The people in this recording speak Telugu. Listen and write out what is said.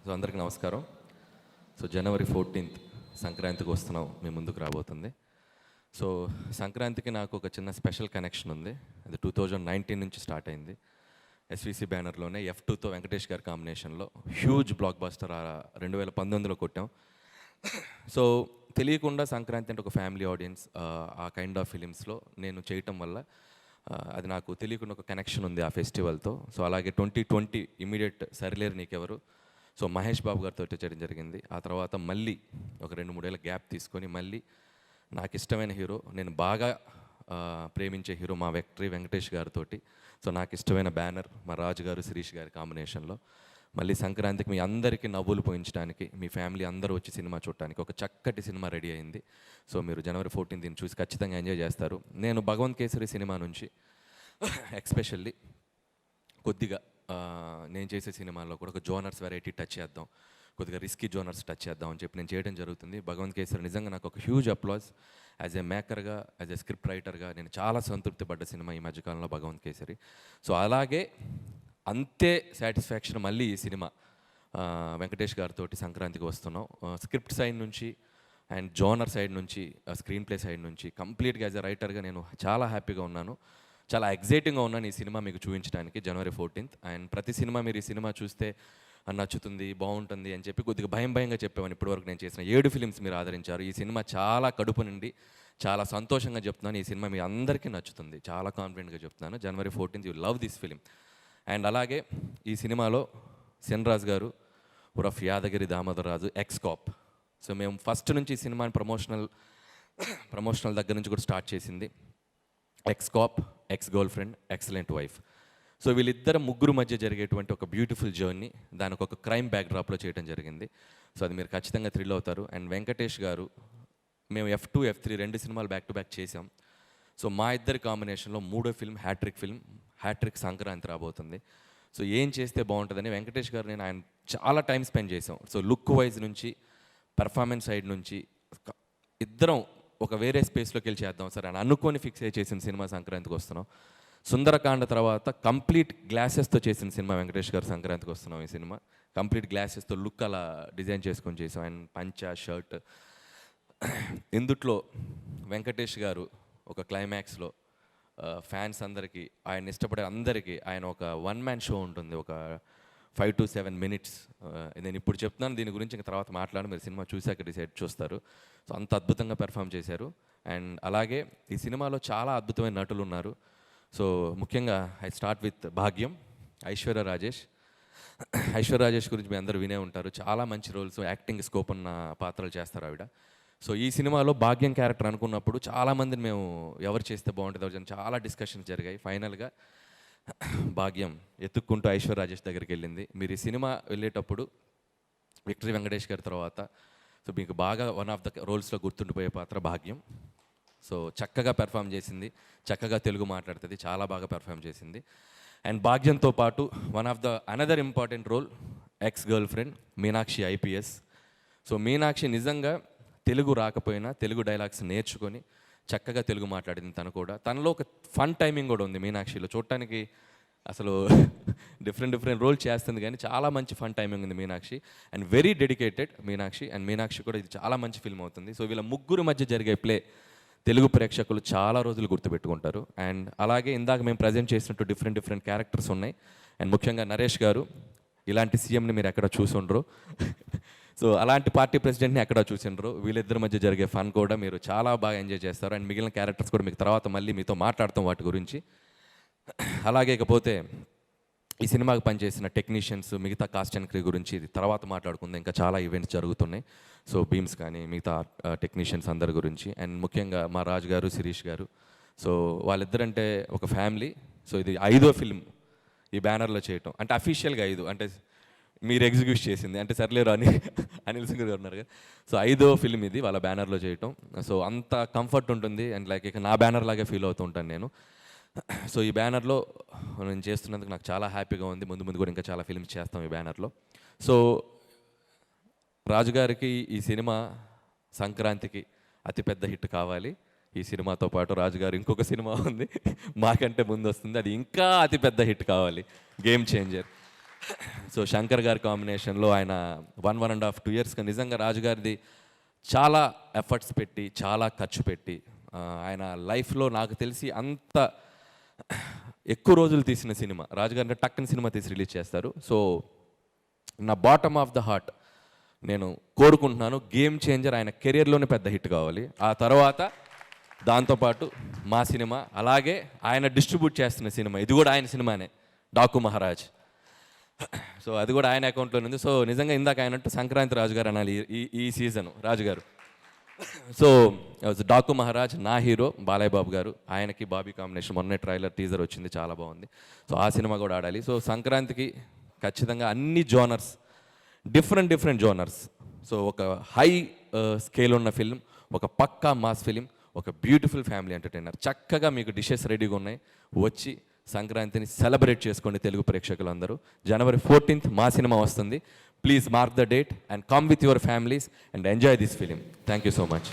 సో అందరికీ నమస్కారం. సో జనవరి 14th సంక్రాంతికి వస్తున్నాం, మీ ముందుకు రాబోతుంది. సో సంక్రాంతికి నాకు ఒక చిన్న స్పెషల్ కనెక్షన్ ఉంది. అది 2019 నుంచి స్టార్ట్ అయింది. ఎస్విసి బ్యానర్లోనే F2తో వెంకటేష్ గారి కాంబినేషన్లో హ్యూజ్ బ్లాక్ బస్టర్ 2019లో కొట్టాం. సో తెలియకుండా సంక్రాంతి అంటే ఒక ఫ్యామిలీ ఆడియన్స్, ఆ కైండ్ ఆఫ్ ఫిలిమ్స్లో నేను చేయటం వల్ల అది నాకు తెలియకుండా ఒక కనెక్షన్ ఉంది ఆ ఫెస్టివల్తో. సో అలాగే 2020 ఇమీడియట్ సరిలేరు నీకెవరు, సో మహేష్ బాబు గారితో చేయడం జరిగింది. ఆ తర్వాత మళ్ళీ ఒక 2-3 ఏళ్ళ గ్యాప్ తీసుకొని మళ్ళీ నాకు ఇష్టమైన హీరో, నేను బాగా ప్రేమించే హీరో మా వెంకటేష్ గారితో, సో నాకు ఇష్టమైన బ్యానర్ మా రాజు గారు శిరీష్ గారి కాంబినేషన్లో మళ్ళీ సంక్రాంతికి మీ అందరికీ నవ్వులు పోయించడానికి, మీ ఫ్యామిలీ అందరూ వచ్చి సినిమా చూడటానికి ఒక చక్కటి సినిమా రెడీ అయింది. సో మీరు జనవరి 14 దీన్ని చూసి ఖచ్చితంగా ఎంజాయ్ చేస్తారు. నేను భగవంత్ కేసరి సినిమా నుంచి ఎక్స్పెషల్లీ కొద్దిగా నేను చేసే సినిమాల్లో కూడా ఒక జోనర్స్ వెరైటీ టచ్ చేద్దాం, కొద్దిగా రిస్కీ జోనర్స్ టచ్ చేద్దాం అని చెప్పి నేను చేయడం జరుగుతుంది. భగవంత్ కేసరి నిజంగా నాకు ఒక హ్యూజ్ అప్లాజ్. యాజ్ ఏ మేకర్గా, యాజ్ ఏ స్క్రిప్ట్ రైటర్గా నేను చాలా సంతృప్తి పడ్డ సినిమా ఈ మధ్యకాలంలో భగవంత్ కేసరి. సో అలాగే అంతే సాటిస్ఫాక్షన్ మళ్ళీ ఈ సినిమా వెంకటేష్ గారితో సంక్రాంతికి వస్తున్నాం. స్క్రిప్ట్ సైడ్ నుంచి అండ్ జోనర్ సైడ్ నుంచి, స్క్రీన్ ప్లే సైడ్ నుంచి కంప్లీట్గా యాజ్ ఎ రైటర్గా నేను చాలా హ్యాపీగా ఉన్నాను, చాలా ఎగ్జైటింగ్గా ఉన్నాను ఈ సినిమా మీకు చూపించడానికి జనవరి 14th. అండ్ ప్రతి సినిమా మీరు ఈ సినిమా చూస్తే నచ్చుతుంది, బాగుంటుంది అని చెప్పి కొద్దిగా భయంగా చెప్పేవాను. ఇప్పటివరకు నేను చేసిన 7 ఫిలిమ్స్ మీరు ఆదరించారు. ఈ సినిమా చాలా కడుపు నుండి చాలా సంతోషంగా చెప్తున్నాను, ఈ సినిమా మీ అందరికీ నచ్చుతుంది, చాలా కాన్ఫిడెంట్గా చెప్తున్నాను. జనవరి 14th you love this film. And అలాగే ఈ సినిమాలో సెన్రాజ్ గారు ఉరఫ్ యాదగిరి దామోదరరాజు ఎక్స్-కాప్. సో మేము ఫస్ట్ నుంచి ఈ సినిమాని ప్రమోషనల్ దగ్గర నుంచి కూడా స్టార్ట్ చేసింది X-cap, X-girl friend, excellent wife. So వీళ్ళిద్దరు ముగ్గురు మధ్య జరిగేటువంటి ఒక బ్యూటిఫుల్ జర్నీ దానికి ఒక క్రైమ్ బ్యాక్డ్రాప్లో చేయడం జరిగింది. సో అది మీరు ఖచ్చితంగా థ్రిల్ అవుతారు. అండ్ వెంకటేష్ గారు, మేము F2, F3 2 సినిమాలు బ్యాక్ టు బ్యాక్ చేసాం. సో మా ఇద్దరి కాంబినేషన్లో 3వ ఫిల్మ్ హ్యాట్రిక్ సంక్రాంతి రాబోతుంది. సో ఏం చేస్తే బాగుంటుందని వెంకటేష్ గారు నేను ఆయన చాలా టైం స్పెండ్ చేసాం. సో లుక్ వైజ్ నుంచి, పెర్ఫార్మెన్స్ సైడ్ నుంచి ఇద్దరం ఒక వేరే స్పేస్లోకి వెళ్ళి చేద్దాం సార్ అని అనుకొని ఫిక్స్ అయ్యి చేసిన సినిమా సంక్రాంతికి వస్తున్నాం. సుందరకాండ తర్వాత కంప్లీట్ గ్లాసెస్తో చేసిన సినిమా వెంకటేష్ గారు సంక్రాంతికి వస్తున్నాం. ఈ సినిమా కంప్లీట్ గ్లాసెస్తో లుక్ అలా డిజైన్ చేసుకొని చేసాం. అండ్ పంచా, షర్ట్, ఇందుట్లో వెంకటేష్ గారు ఒక క్లైమాక్స్లో ఫ్యాన్స్ అందరికీ, ఆయన ఇష్టపడే అందరికీ ఆయన ఒక 1-man షో ఉంటుంది, ఒక 5 to 7 minutes. నేను ఇప్పుడు చెప్తున్నాను, దీని గురించి ఇంకా తర్వాత మాట్లాడి మీరు సినిమా చూశాక డిసైడ్ చూస్తారు. సో అంత అద్భుతంగా పెర్ఫామ్ చేశారు. అండ్ అలాగే ఈ సినిమాలో చాలా అద్భుతమైన నటులు ఉన్నారు. సో ముఖ్యంగా ఐ స్టార్ట్ విత్ భాగ్యం, ఐశ్వర్య రాజేష్ గురించి మీ అందరూ వినే ఉంటారు. చాలా మంచి రోల్స్, యాక్టింగ్ స్కోప్ ఉన్న పాత్రలు చేస్తారు ఆవిడ. సో ఈ సినిమాలో భాగ్యం క్యారెక్టర్ అనుకున్నప్పుడు చాలామందిని మేము ఎవరు చేస్తే బాగుంటుంది చాలా డిస్కషన్స్ జరిగాయి. ఫైనల్గా భాగ్యం ఎత్తుక్కుంటూ ఐశ్వర్య రాజేష్ దగ్గరికి వెళ్ళింది. మీరు ఈ సినిమా వెళ్ళేటప్పుడు విక్టరీ వెంకటేష్ గారి తర్వాత సో మీకు బాగా వన్ ఆఫ్ ద రోల్స్లో గుర్తుండిపోయే పాత్ర భాగ్యం. సో చక్కగా పెర్ఫామ్ చేసింది, చక్కగా తెలుగు మాట్లాడుతుంది, చాలా బాగా పెర్ఫామ్ చేసింది. అండ్ భాగ్యంతో పాటు one of the another important role ex girl friend Meenakshi IPS. So Meenakshi నిజంగా తెలుగు రాకపోయినా తెలుగు డైలాగ్స్ నేర్చుకొని చక్కగా తెలుగు మాట్లాడింది. తనలో ఒక ఫన్ టైమింగ్ కూడా ఉంది మీనాక్షిలో. చూడటానికి అసలు డిఫరెంట్ రోల్ చేస్తుంది కానీ చాలా మంచి ఫన్ టైమింగ్ ఉంది Meenakshi. And very dedicated Meenakshi. And Meenakshi కూడా ఇది చాలా మంచి ఫిల్మ్ అవుతుంది. సో వీళ్ళ ముగ్గురు మధ్య జరిగే ప్లే తెలుగు ప్రేక్షకులు చాలా రోజులు గుర్తుపెట్టుకుంటారు. అండ్ అలాగే ఇందాక మేము ప్రజెంట్ చేసినట్టు డిఫరెంట్ క్యారెక్టర్స్ ఉన్నాయి. అండ్ ముఖ్యంగా నరేష్ గారు, ఇలాంటి సీఎంని మీరు ఎక్కడ చూసుండ్రు, సో అలాంటి పార్టీ ప్రెసిడెంట్ని ఎక్కడ చూసిండ్రు. వీళ్ళిద్దరి మధ్య జరిగే ఫన్ కూడా మీరు చాలా బాగా ఎంజాయ్ చేస్తారు. అండ్ మిగిలిన క్యారెక్టర్స్ కూడా మీకు తర్వాత మళ్ళీ మీతో మాట్లాడతాం వాటి గురించి. అలాగే ఇకపోతే ఈ సినిమాకి పనిచేసిన టెక్నీషియన్స్, మిగతా కాస్ట్ అండ్ క్రూ గురించి తర్వాత మాట్లాడుకుందాం. ఇంకా చాలా ఈవెంట్స్ జరుగుతున్నాయి. సో బీమ్స్ కానీ మిగతా టెక్నీషియన్స్ అందరి గురించి. అండ్ ముఖ్యంగా మా రాజు గారు, శిరీష్ గారు, సో వాళ్ళిద్దరంటే ఒక ఫ్యామిలీ. సో ఇది 5వ ఫిల్మ్ ఈ బ్యానర్లో చేయటం, అంటే అఫీషియల్గా 5, అంటే మీరు ఎగ్జిక్యూట్ చేసింది అంటే సర్లేరు అని అనిల్ సింగ్ గారు ఉన్నారు కదా. సో 5వ ఫిల్మ్ ఇది వాళ్ళ బ్యానర్లో చేయటం. సో అంత కంఫర్ట్ ఉంటుంది. అండ్ లైక్ ఇక నా బ్యానర్ లాగే ఫీల్ అవుతూ ఉంటాను నేను. సో ఈ బ్యానర్లో నేను చేస్తున్నందుకు నాకు చాలా హ్యాపీగా ఉంది. ముందు కూడా ఇంకా చాలా ఫిల్మ్స్ చేస్తాం ఈ బ్యానర్లో. సో రాజుగారికి ఈ సినిమా సంక్రాంతికి అతిపెద్ద హిట్ కావాలి. ఈ సినిమాతో పాటు రాజుగారు ఇంకొక సినిమా ఉంది మాకంటే ముందు వస్తుంది, అది ఇంకా అతిపెద్ద హిట్ కావాలి, గేమ్ చేంజర్. సో శంకర్ గారి కాంబినేషన్లో ఆయన 1.5-2 ఇయర్స్గా నిజంగా రాజు గారిది చాలా ఎఫర్ట్స్ పెట్టి చాలా ఖర్చు పెట్టి ఆయన లైఫ్లో నాకు తెలిసి అంత ఎక్కువ రోజులు తీసిన సినిమా రాజుగారి అంటే టక్కని సినిమా తీసి రిలీజ్ చేస్తారు. సో నా బాటమ్ ఆఫ్ ద హార్ట్ నేను కోరుకుంటున్నాను గేమ్ చేంజర్ ఆయన కెరియర్లోనే పెద్ద హిట్ కావాలి. ఆ తర్వాత దాంతోపాటు మా సినిమా అలాగే ఆయన డిస్ట్రిబ్యూట్ చేస్తున్న సినిమా ఇది కూడా ఆయన సినిమానే డాకు మహారాజ్. సో అది కూడా ఆయన అకౌంట్లో ఉంది. సో నిజంగా ఇందాక ఆయనట్టు సంక్రాంతి రాజుగారు అనాలి ఈ సీజన్ రాజుగారు. సో డాకు మహారాజ్ నా హీరో బాలయ్య బాబు గారు, ఆయనకి బాబీ కాంబినేషన్ మొన్నే ట్రైలర్ టీజర్ వచ్చింది చాలా బాగుంది. సో ఆ సినిమా కూడా ఆడాలి. సో సంక్రాంతికి ఖచ్చితంగా అన్ని జోనర్స్ డిఫరెంట్ జోనర్స్. సో ఒక హై స్కేల్ ఉన్న ఫిల్మ్, ఒక పక్కా మాస్ ఫిలిం, ఒక బ్యూటిఫుల్ ఫ్యామిలీ ఎంటర్టైనర్. చక్కగా మీకు డిషెస్ రెడీగా ఉన్నాయి, వచ్చి సంక్రాంతిని సెలబ్రేట్ చేసుకోండి తెలుగు ప్రేక్షకులందరూ. January 14th మా సినిమా వస్తుంది. Please mark the date and come with your families and enjoy this film. Thank you so much.